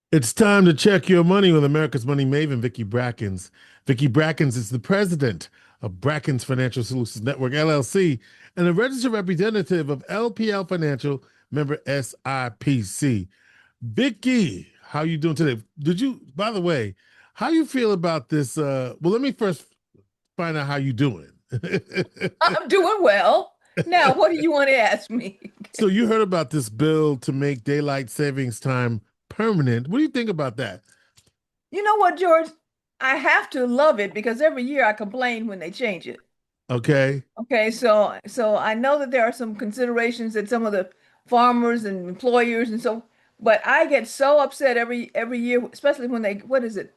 It's time to check your money with America's Money Maven, Vicki Brackens. Vicki Brackens is the president of Brackens Financial Solutions Network, LLC, and a registered representative of LPL Financial, member SIPC. Vicki, how you doing today? By the way, how you feel about this? Well, let me first find out how you doing. I'm doing well. Now, what do you want to ask me? So you heard about this bill to make daylight savings time permanent. What do you think about that? You know what, George? I have to love it because every year I complain when they change it. Okay. Okay, so I know that there are some considerations that some of the farmers and employers and so, but I get so upset every year, especially when they, what is it,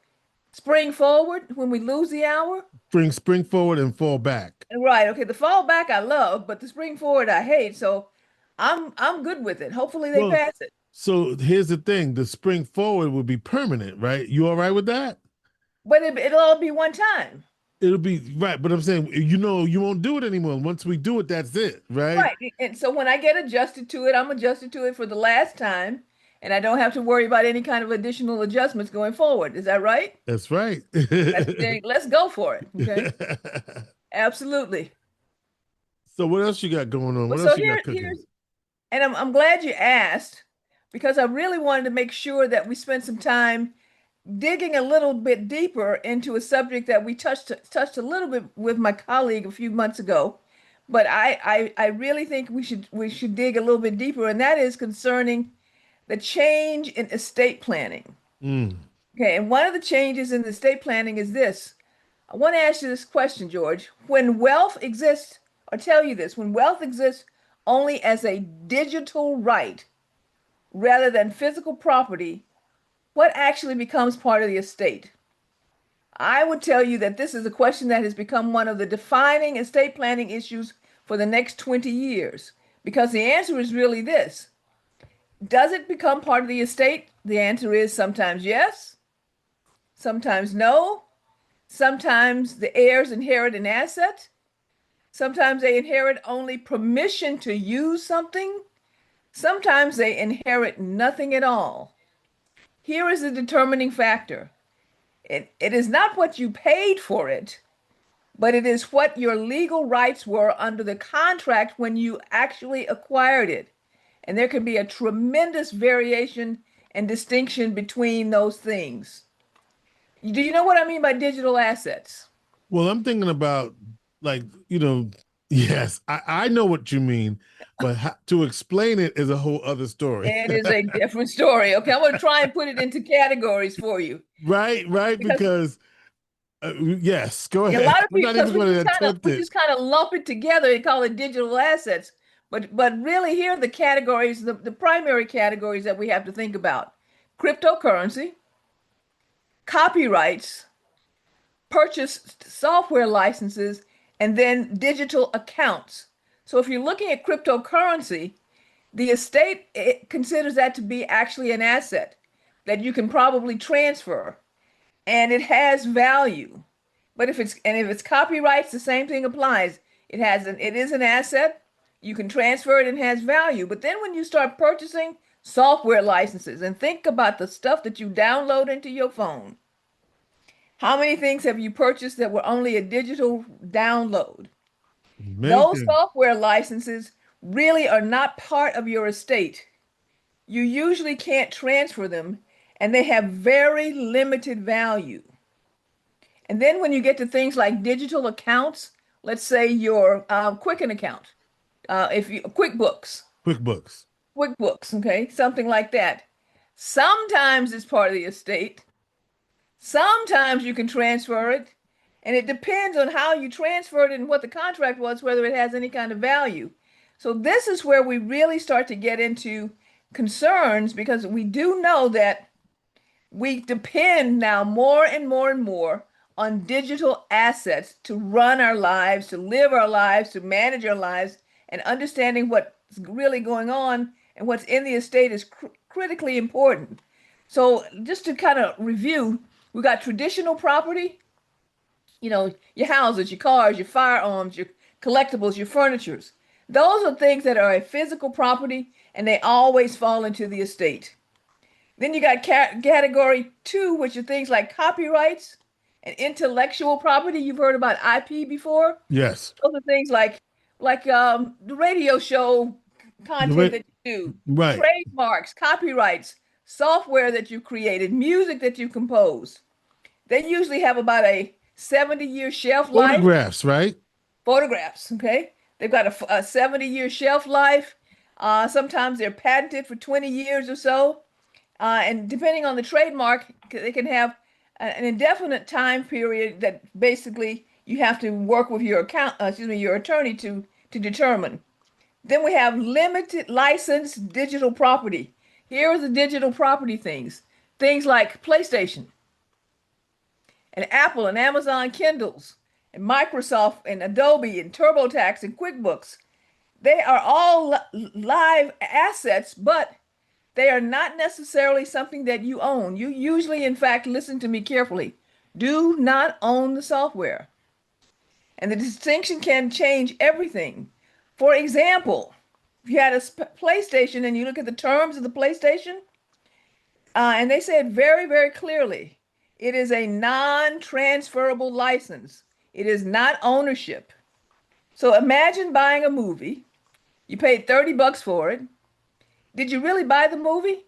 spring forward when we lose the hour. Spring forward and fall back. Right. Okay. The fall back I love, but the spring forward I hate. So I'm good with it. Hopefully they Well, pass it. so here's the thing: the spring forward will be permanent, right? You all right with that? But it'll all be one time. It'll be right, but I'm saying, you won't do it anymore. Once we do it, that's it, right? Right. And so when I get adjusted to it, I'm adjusted to it for the last time, and I don't have to worry about any kind of additional adjustments going forward. Is that right? That's right. Let's go for it. Okay. Absolutely. So what else you got going on? Well, What so else you got cooking? and I'm glad you asked because I really wanted to make sure that we spent some time digging a little bit deeper into a subject that we touched a little bit with my colleague a few months ago, but I really think we should dig a little bit deeper, and that is concerning the change in estate planning. Mm. Okay, and one of the changes in estate planning is this. I want to ask you this question, George. When wealth exists, or tell you this, when wealth exists only as a digital right rather than physical property, what actually becomes part of the estate? I would tell you that this is a question that has become one of the defining estate planning issues for the next 20 years. Because the answer is really this. Does it become part of the estate? The answer is sometimes yes, sometimes no. Sometimes the heirs inherit an asset. Sometimes they inherit only permission to use something. Sometimes they inherit nothing at all. Here is the determining factor. It is not what you paid for it, but it is what your legal rights were under the contract when you actually acquired it. And there can be a tremendous variation and distinction between those things. Do you know what I mean by digital assets? Well, I'm thinking about, like, yes, I know what you mean, but to explain it is a whole other story. It is a different story. Okay, I'm going to try and put it into categories for you Right, because because yes, go a ahead. lot of I'm people, not because even we going to just kind of attempt we it. just kind of lump it together and call it digital assets. But really, here are the categories, the primary categories that we have to think about: cryptocurrency, copyrights, purchased software licenses, and then digital accounts. So if you're looking at cryptocurrency, the estate it considers that to be actually an asset that you can probably transfer, and it has value. But if it's copyrights, the same thing applies. It is an asset. You can transfer it and has value. But then when you start purchasing software licenses and think about the stuff that you download into your phone, how many things have you purchased that were only a digital download? Many Those things. software licenses really are not part of your estate. You usually can't transfer them, and they have very limited value. And then when you get to things like digital accounts, let's say your Quicken account, if you QuickBooks. QuickBooks, okay, something like that. Sometimes it's part of the estate. Sometimes you can transfer it, and it depends on how you transferred it and what the contract was, whether it has any kind of value. So this is where we really start to get into concerns because we do know that we depend now more and more and more on digital assets to run our lives, to live our lives, to manage our lives, and understanding what's really going on and what's in the estate is critically important. So, just to kind of review, we got traditional property, your houses, your cars, your firearms, your collectibles, your furnitures. Those are things that are a physical property and they always fall into the estate. Then you got category two, which are things like copyrights and intellectual property. You've heard about IP before. Yes. Those are things like the radio show The content way, that you do, right. trademarks, copyrights, software that you created, music that you composed. They usually have about a 70-year shelf life. Photographs, right? Photographs, okay? They've got a 70-year shelf life. Sometimes they're patented for 20 years or so. And depending on the trademark, they can have an indefinite time period that basically you have to work with your attorney to determine. Then we have limited license digital property. Here are the digital property things. Things like PlayStation and Apple and Amazon Kindles and Microsoft and Adobe and TurboTax and QuickBooks. They are all live assets, but they are not necessarily something that you own. You usually, in fact, listen to me carefully, do not own the software. And the distinction can change everything. For example, if you had a PlayStation and you look at the terms of the PlayStation, and they said very, very clearly, it is a non-transferable license. It is not ownership. So imagine buying a movie. You paid 30 bucks for it. Did you really buy the movie?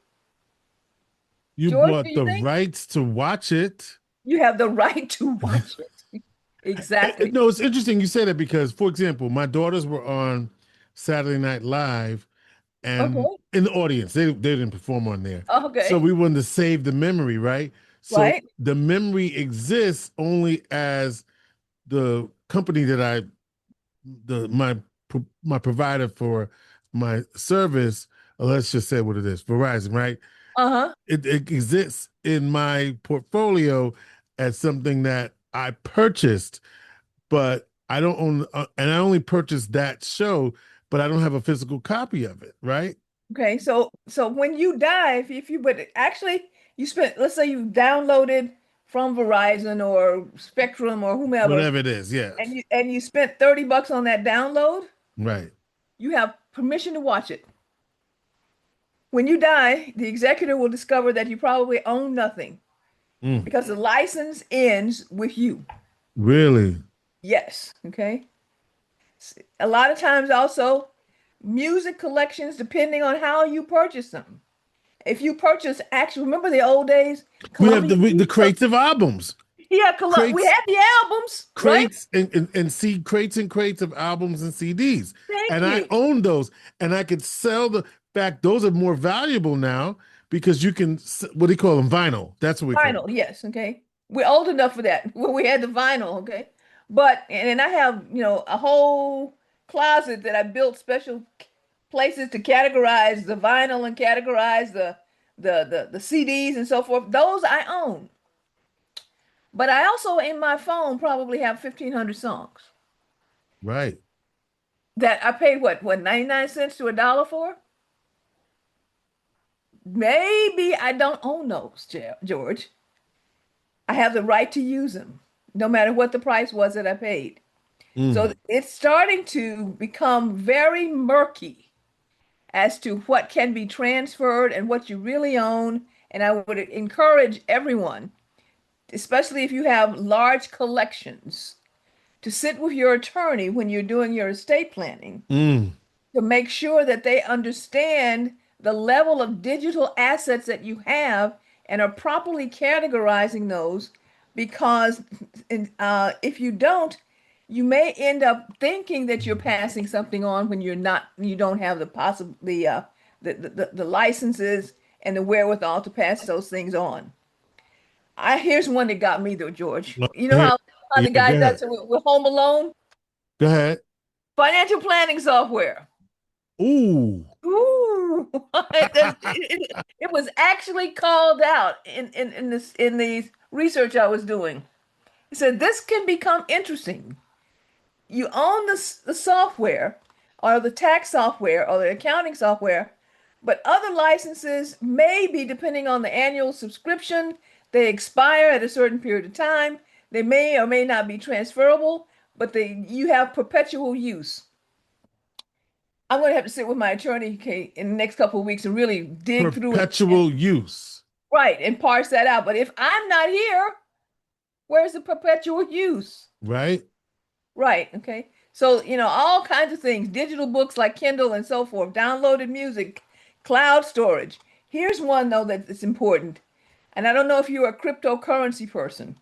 You George, do bought you the think? rights to watch it. You have the right to watch it. Exactly. No, it's interesting you say that because, for example, my daughters were on Saturday Night Live and Okay. in the audience, they didn't perform on there. So Okay. we wanted to save the memory, right? So Right. the memory exists only as the company that my provider for my service, let's just say what it is, Verizon, right? Uh-huh. It exists in my portfolio as something that I purchased, but I don't own, and I only purchased that show, but I don't have a physical copy of it, right? Okay. So when you die, if you but actually you spent, let's say you downloaded from Verizon or Spectrum or whomever, Whatever it is, yeah, and you spent 30 bucks on that download, right. you have permission to watch it. When you die, the executor will discover that you probably own nothing Mm, because the license ends with you. really? Yes. Okay. A lot of times also music collections, depending on how you purchase them. If you purchase actually, remember the old days, We have Columbia the Music. crates of albums, Yeah, we crates had the albums, right? crates and see crates and crates of albums and CDs. Thank And I you. own those and I could sell the fact those are more valuable now because you can what do you call them? Vinyl. That's what we call them. Vinyl, yes, okay. We're old enough for that. When we had the vinyl, okay. But and I have, a whole closet that I built special places to categorize the vinyl and categorize the CDs and so forth. Those I own. But I also in my phone probably have 1,500 songs Right. that I paid what 99 cents to a dollar for? Maybe I don't own those, George. I have the right to use them, no matter what the price was that I paid. So Mm. it's starting to become very murky as to what can be transferred and what you really own. And I would encourage everyone, especially if you have large collections, to sit with your attorney when you're doing your estate planning Mm. to make sure that they understand the level of digital assets that you have and are properly categorizing those because if you don't, you may end up thinking that you're passing something on when you're not, you don't have the possible the licenses and the wherewithal to pass those things on. Here's one that got me though, George. Go You know ahead. how Yeah, the guy go ahead. does it with Home Alone? Go ahead. Financial planning software. Ooh. Ooh, it was actually called out in the research I was doing. It said this can become interesting. You own the software or the tax software or the accounting software, but other licenses may be depending on the annual subscription. They expire at a certain period of time. They may or may not be transferable, but you have perpetual use. I'm going to have to sit with my attorney, Kate, in the next couple of weeks and really dig through it. And Perpetual use. right, and parse that out. But if I'm not here, where's the perpetual use? Right? Right. Okay. So, all kinds of things, digital books like Kindle and so forth, downloaded music, cloud storage. Here's one, though, that's important. And I don't know if you're a cryptocurrency person,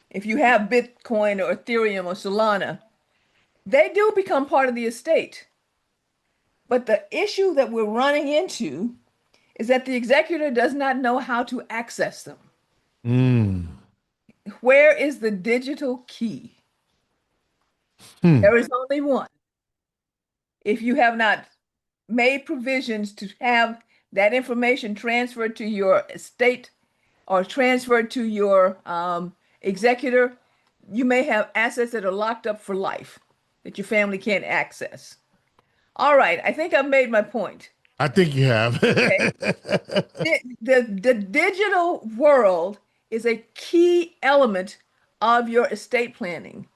if you have Bitcoin or Ethereum or Solana, they do become part of the estate. But the issue that we're running into is that the executor does not know how to access them. Mm. Where is the digital key? Hmm. There is only one. If you have not made provisions to have that information transferred to your estate or transferred to your executor, you may have assets that are locked up for life that your family can't access. All right, I think I've made my point. I think you have. Okay. The digital world is a key element of your estate planning.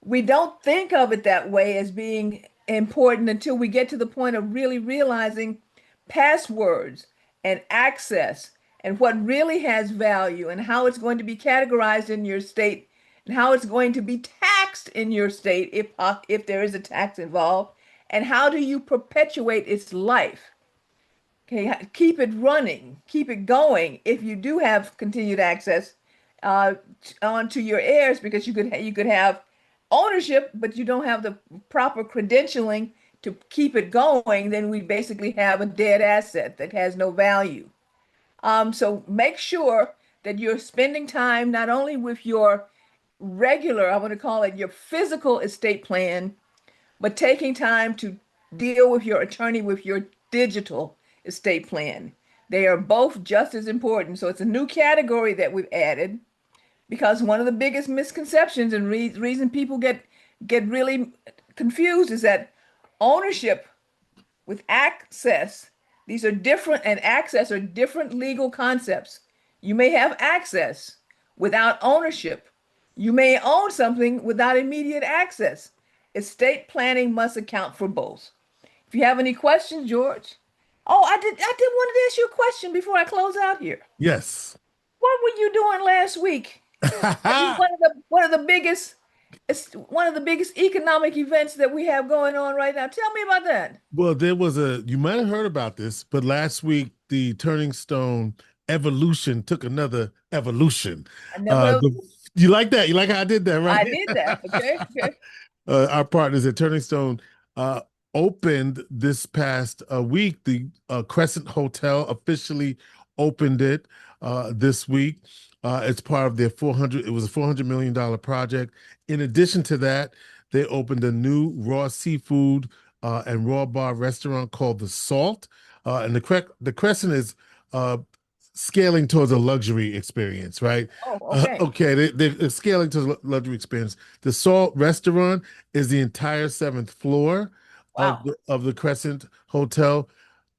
We don't think of it that way as being important until we get to the point of really realizing passwords and access and what really has value and how it's going to be categorized in your state and how it's going to be taxed in your state if there is a tax involved, and how do you perpetuate its life. Okay, keep it running, keep it going if you do have continued access uh, onto your heirs, because you could have ownership, but you don't have the proper credentialing to keep it going. Then we basically have a dead asset that has no value. So make sure that you're spending time not only with your regular, I want to call it your physical estate plan, but taking time to deal with your attorney with your digital estate plan. They are both just as important. So it's a new category that we've added because one of the biggest misconceptions and reason people get really confused is that ownership with access, these are different, and access are different legal concepts. You may have access without ownership. You may own something without immediate access. Estate planning must account for both. If you have any questions, George. Oh, I did want to ask you a question before I close out here. Yes. What were you doing last week? One of the biggest economic events that we have going on right now. Tell me about that. Well, you might have heard about this, but last week the Turning Stone evolution took another evolution. I never, You like that? You like how I did that, I right? did that. Okay. Okay. Our partners at Turning Stone uh, opened this past week. The Crescent Hotel officially opened it this week. It's part of their 400. It was a $400 million project. In addition to that, they opened a new raw seafood and raw bar restaurant called the Salt. And the Crescent is uh, scaling towards a luxury experience, right? Oh, okay. Okay, they're scaling to luxury experience. The Salt restaurant is the entire seventh floor of Wow. the Crescent Hotel,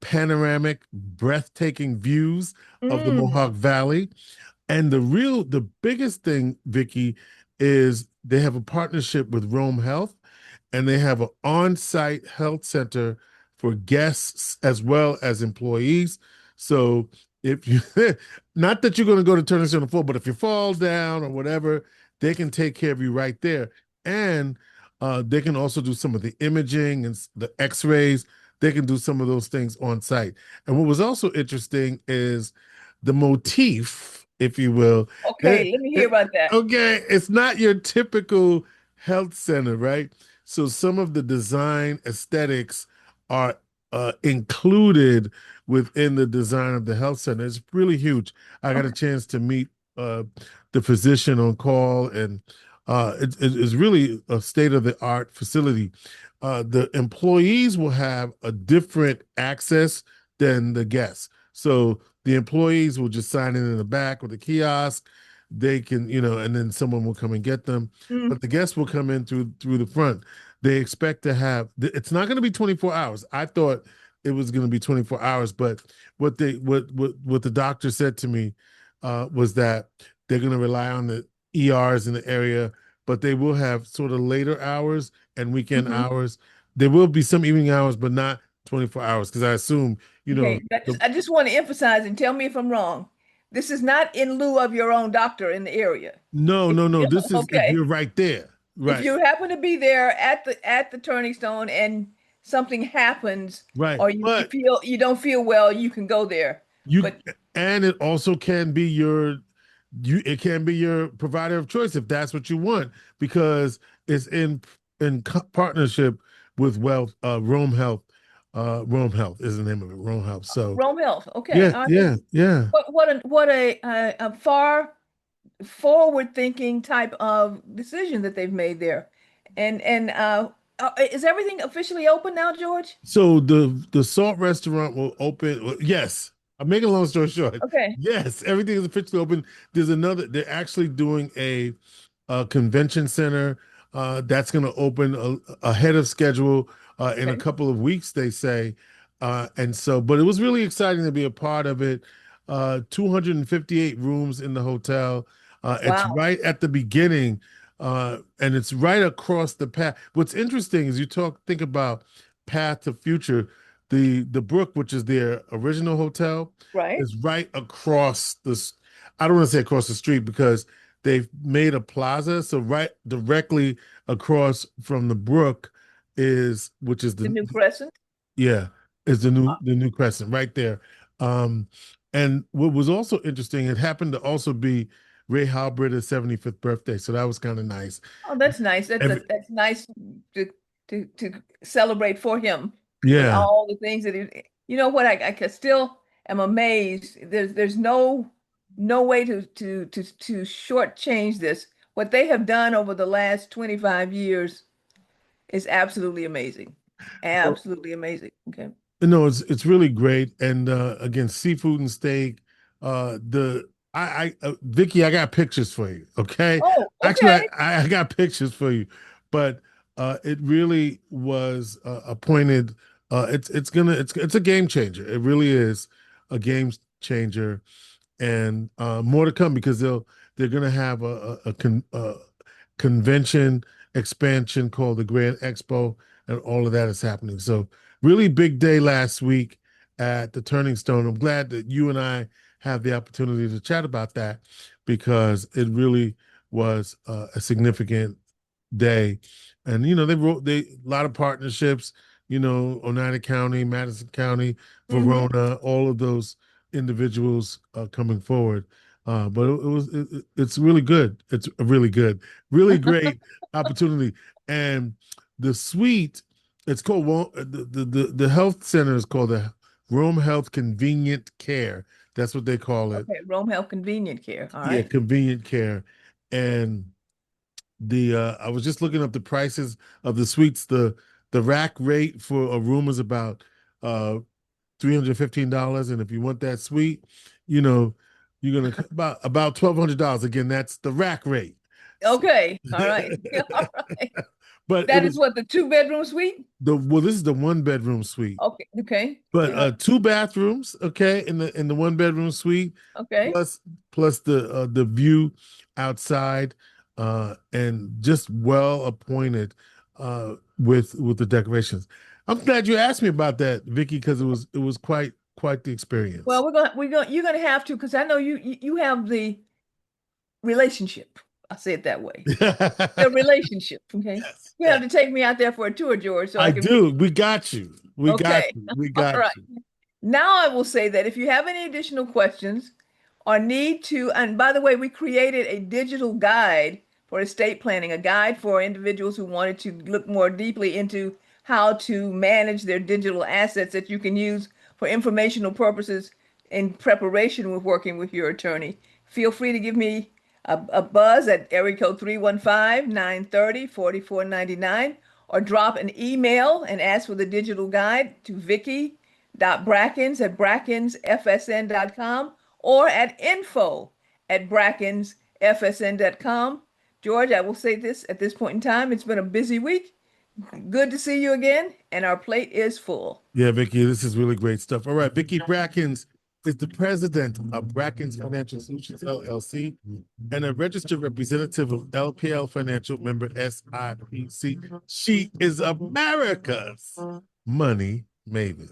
panoramic, breathtaking views of the Mm. Mohawk Valley. And the biggest thing, Vicky, is they have a partnership with Rome Health, and they have an on-site health center for guests as well as employees. So if you, not that you're going to go to Turner Center full, but if you fall down or whatever, they can take care of you right there. And they can also do some of the imaging and the x-rays. They can do some of those things on site. And what was also interesting is the motif, if you will. Eh, Okay. Let me eh, hear about that. okay, it's not your typical health center, right? So some of the design aesthetics are included within the design of the health center. It's really huge. I got a Okay. chance to meet uh, the physician on call, and it's really a state of the art facility. The employees will have a different access than the guests. So the employees will just sign in the back with a kiosk. They can, and then someone will come and get them. Mm. But the guests will come in through the front. They expect to have. It's not going to be 24 hours. I thought it was going to be 24 hours, but what the doctor said to me was that they're going to rely on the ERs in the area, but they will have sort of later hours and weekend Hmm. hours. There will be some evening hours, but not 24 hours because I assume, Okay. I the just, I just want to emphasize and tell me if I'm wrong. This is not in lieu of your own doctor in the area. No, no, no. This is if Okay. you're right there. If Right, you happen to be there at the turning stone and something happens right. or you But feel you don't feel well, you can go there. you But and it also can be it can be your provider of choice if that's what you want because it's in partnership with Wealth Rome Health. Rome Health is the name of it. Rome Health. So Rome Health, okay. yeah, All right. yeah, yeah. What a far forward thinking type of decision that they've made there. And is everything officially open now, George? So the Salt restaurant will open. Well, yes, I'm making a long story short. Okay. Yes, everything is officially open. There's another. They're actually doing a convention center that's going to open ahead of schedule in a Okay. couple of weeks, they say. And so, but it was really exciting to be a part of it. 258 rooms in the hotel. It's Wow. right at the beginning, and it's right across the path. What's interesting is think about Path to Future. The Brook, which is their original hotel, Right. is right across I don't want to say across the street because they've made a plaza. So right directly across from the Brook which is The new crescent. yeah, is the new Crescent right there. Um, and what was also interesting, it happened to also be Ray Halbert's 75th birthday. So that was kind of nice. Oh, that's nice. Every, That's nice to to celebrate for him with yeah. all the things that he. You know what? I can still am amazed. There's no way to shortchange this. What they have done over the last 25 years is absolutely amazing. Absolutely amazing. Okay. No, it's really great. And again, seafood and steak. The Vicky, I got pictures for you. Okay, Oh, actually, okay. I got pictures for you, but it really was appointed. It's a game changer. It really is a game changer, and more to come because they're gonna have a convention expansion called the Grand Expo, and all of that is happening. So, really big day last week at the Turning Stone. I'm glad that you and I have the opportunity to chat about that because it really was a significant day. And they a lot of partnerships. Oneida County, Madison County, Hmm. Verona, all of those individuals coming forward. But it's really good. It's really good, really great opportunity. And the suite, it's called the health center is called the Rome Health Convenient Care. That's what they call it. Okay. Rome Health Convenient Care. All Yeah, right. convenient care. And the I was just looking up the prices of the suites. The rack rate for a room is about $315, and if you want that suite, you know, you're gonna about $1,200. Again, that's the rack rate. Okay. All right. All right. But it That is was what, the two-bedroom suite? this is the one bedroom suite. Okay. Okay. But All right. two bathrooms, okay, in the one bedroom suite, Okay. plus the view outside, and just well appointed with the decorations. I'm glad you asked me about that, Vicky, because it was quite the experience. Well, you're gonna have to, because I know you have the relationship. I'll say it that way. The relationship. Okay. Yes, You have yes, to take me out there for a tour, George, so I I can. do. We got you. We got Okay. you. We All got right. you. Now I will say that if you have any additional questions or need to, and by the way, we created a digital guide for estate planning, a guide for individuals who wanted to look more deeply into how to manage their digital assets that you can use for informational purposes in preparation with working with your attorney. Feel free to give me a buzz at area code 315-930-4499 or drop an email and ask for the digital guide to Vicky.Brackens@brackensfsn.com or at info@brackensfsn.com. George, I will say this at this point in time. It's been a busy week. Good to see you again, and our plate is full. Yeah, Vicky, this is really great stuff. All right, Vicki Brackens is the president of Brackens Financial Solutions LLC and a registered representative of LPL Financial, member SIPC. She is America's money maven.